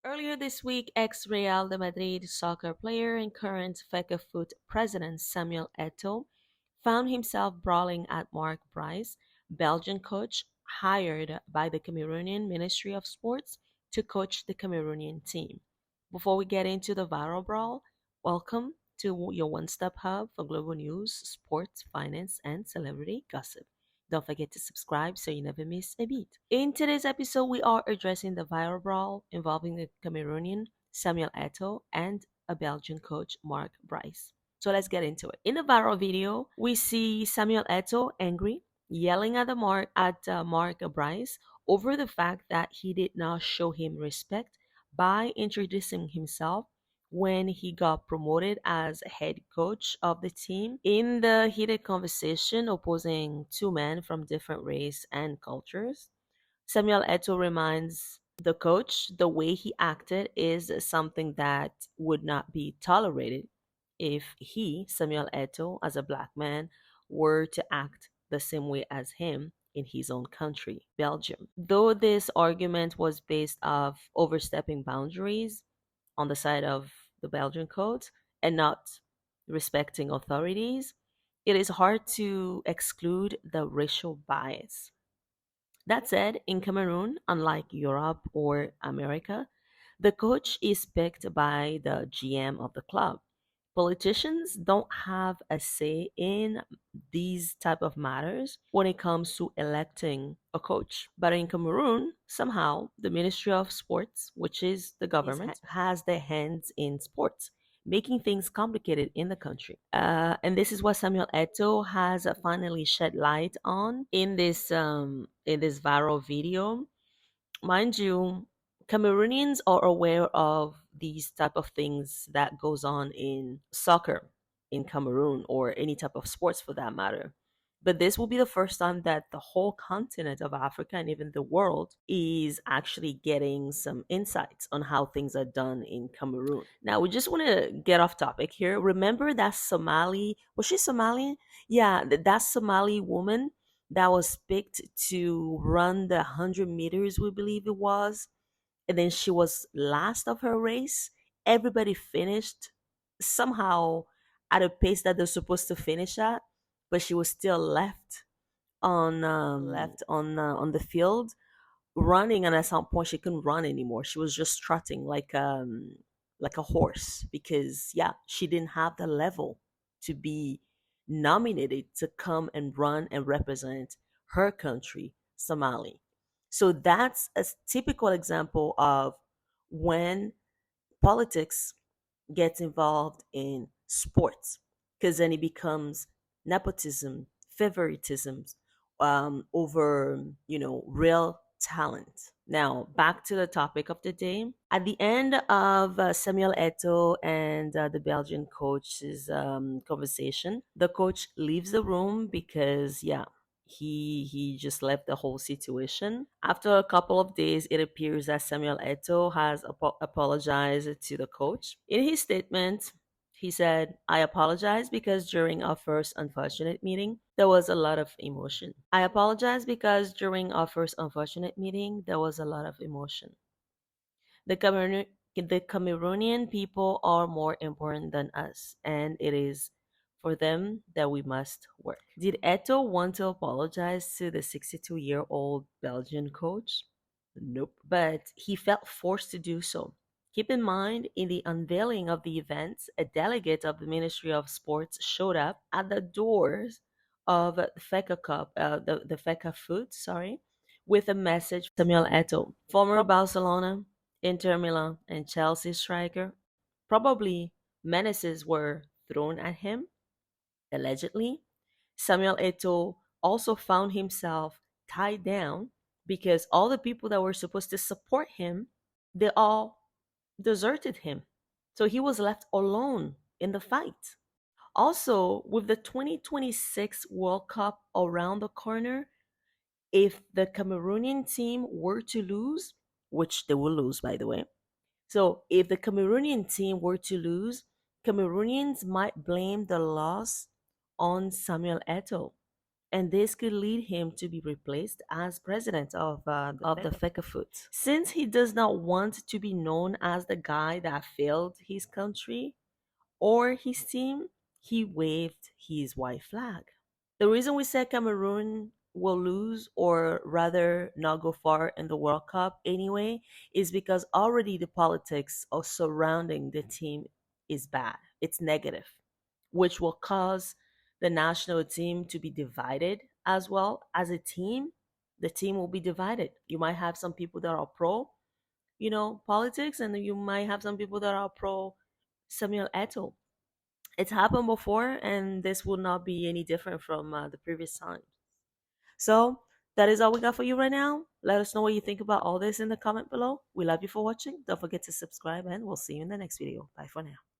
Earlier this week, ex-Real de Madrid soccer player and current FECAFOOT president Samuel Eto'o found himself brawling at Marc Bryce, Belgian coach hired by the Cameroonian Ministry of Sports to coach the Cameroonian team. Before we get into the viral brawl, welcome to your one-stop hub for global news, sports, finance, and celebrity gossip. Don't forget to subscribe so you never miss a beat. In today's episode, we are addressing the viral brawl involving the Cameroonian Samuel Eto'o and a Belgian coach, Marc Bryce. So let's get into it. In the viral video, we see Samuel Eto'o angry, yelling at Marc Bryce over the fact that he did not show him respect by introducing himself when he got promoted as head coach of the team. In the heated conversation opposing two men from different race and cultures, Samuel Eto'o reminds the coach the way he acted is something that would not be tolerated if he, Samuel Eto'o, as a black man, were to act the same way as him in his own country, Belgium. Though this argument was based off overstepping boundaries on the side of the Belgian code and not respecting authorities, it is hard to exclude the racial bias. That said, in Cameroon, unlike Europe or America, the coach is picked by the GM of the club. Politicians don't have a say in these type of matters when it comes to electing a coach. But in Cameroon, somehow the Ministry of Sports, which is the government, has their hands in sports, making things complicated in the country. And this is what Samuel Eto'o has finally shed light on in this viral video. Mind you, Cameroonians are aware of these type of things that goes on in soccer in Cameroon or any type of sports for that matter. But this will be the first time that the whole continent of Africa and even the world is actually getting some insights on how things are done in Cameroon. Now, we just want to get off topic here. Remember that Somali, was she Somalian? Yeah, that Somali woman that was picked to run the 100 meters, we believe it was. And then she was last of her race. Everybody finished somehow at a pace that they're supposed to finish at, but she was still left on the field running, and at some point she couldn't run anymore. She was just trotting like a horse because yeah, she didn't have the level to be nominated to come and run and represent her country, Somali. So that's a typical example of when politics gets involved in sports, because then it becomes nepotism, favoritism over, real talent. Now, back to the topic of the day. At the end of Samuel Eto'o and the Belgian coach's conversation, the coach leaves the room because, yeah, he just left the whole situation. After a couple of days, it appears that Samuel Eto'o has apologized to the coach. In his statement, he said, I apologize because during our first unfortunate meeting, there was a lot of emotion. I apologize because during our first unfortunate meeting, there was a lot of emotion. The Cameroonian people are more important than us, and it is for them that we must work. Did Eto'o want to apologize to the 62-year-old Belgian coach? Nope. But he felt forced to do so. Keep in mind, in the unveiling of the event, a delegate of the Ministry of Sports showed up at the doors of the FECA Cup, the FECA Foot, sorry, with a message. Samuel Eto'o, former Barcelona, Inter Milan, and Chelsea striker, probably menaces were thrown at him, allegedly. Samuel Eto'o also found himself tied down because all the people that were supposed to support him, they all deserted him. So he was left alone in the fight. Also, with the 2026 World Cup around the corner, if the Cameroonian team were to lose, which they will lose, by the way. So if the Cameroonian team were to lose, Cameroonians might blame the loss on Samuel Eto'o. and this could lead him to be replaced as president of the Fecafoot. Since he does not want to be known as the guy that failed his country or his team, he waved his white flag. The reason we said Cameroon will lose, or rather not go far in the World Cup anyway, is because already the politics of surrounding the team is bad. It's negative, which will cause the national team to be divided as well. As a team, the team will be divided. You might have some people that are pro, politics, and you might have some people that are pro Samuel Eto'o. It's happened before, and this will not be any different from the previous time. So that is all we got for you right now. Let us know what you think about all this in the comment below. We love you for watching. Don't forget to subscribe, and we'll see you in the next video. Bye for now.